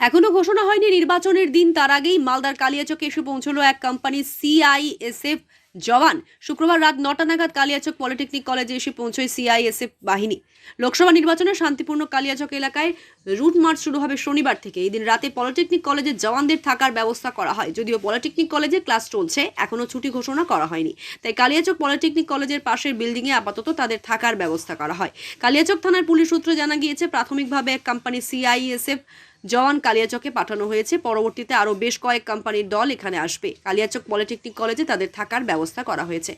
এখনো ঘোষণা হয়নি নির্বাচনের দিন, তার আগেই মালদার কালিয়াচকে এসে পৌঁছলো এক কোম্পানির সিআইএসএফ জওয়ান। শুক্রবার রাত ৯টা নাগাদ কালিয়াচক পলিটেকনিক কলেজে এসে পৌঁছয় সিআইএসএফ বাহিনী। লোকসভা নির্বাচনে শান্তিপূর্ণ কালিয়াচক এলাকায় রুট মার্চ শুরু হবে শনিবার থেকে। এই দিন রাতে পলিটেকনিক কলেজের জওয়ানদের থাকার ব্যবস্থা করা হয়। যদিও পলিটেকনিক কলেজে ক্লাস চলছে, এখনো ছুটি ঘোষণা করা হয়নি, তাই কালিয়াচক পলিটেকনিক কলেজের পাশের বিল্ডিংয়ে আপাতত তাদের থাকার ব্যবস্থা করা হয়। কালিয়াচক থানার পুলিশ সূত্রে জানা গিয়েছে, প্রাথমিকভাবে এক কোম্পানি সিআইএসএফ জওয়ান কালিয়াচকে পাঠানো হয়েছে। পরবর্তীতে আরও বেশ কয়েক কোম্পানির দল এখানে আসবে। কালিয়াচক পলিটেকনিক কলেজে তাদের থাকার ব্যবস্থা করা হয়েছে।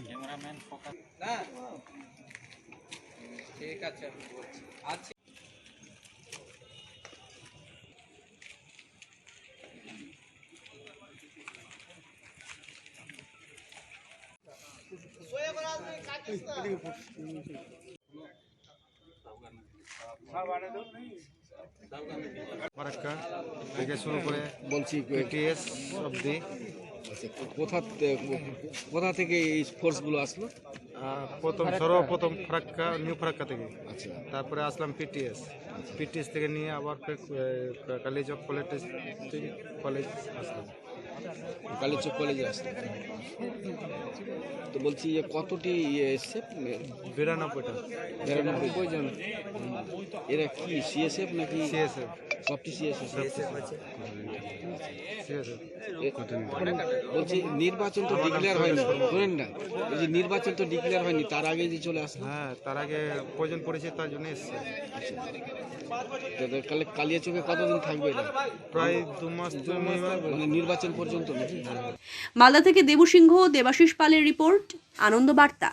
ক্যামেরাম্যান ফোকাস না, ঠিক আছে আমি বলছি। আচ্ছা ফারাক্কা থেকে শুরু করে বলছি পিটিএস অবধি। আচ্ছা, কোথা থেকে এই ফোর্সগুলো আসলো? সর্বপ্রথম ফারাক্কা, নিউ ফারাক্কা থেকে, আচ্ছা, তারপরে আসলাম পিটিএস থেকে নিয়ে আবার ফের কালিয়াচক কলেজ আসলাম। কালীচক কলেজে আসলো। তো বলছি কতটি এসছে? 92টা। 92 জন। এরা কি সিএসএফ নাকি? সিএসএফ। সবটি সিএসএফ। সিএসএফ। বলছি নির্বাচন তো ডিক্লেয়ার হয়নি, শোনেন না, বলছি নির্বাচন তো ডিক্লেয়ার হয়নি, তার আগে যে চলে আসলো। হ্যাঁ, তার আগে প্রয়োজন পড়েছে, তার জন্য এসছে। কালিয়াচকে কতদিন থাকবে এরা? প্রায় 2 মাস মানে নির্বাচন পর্যন্ত নাকি? মালদা থেকে দেবু সিংহ, দেবাশিস পালের রিপোর্ট, আনন্দ বার্তা।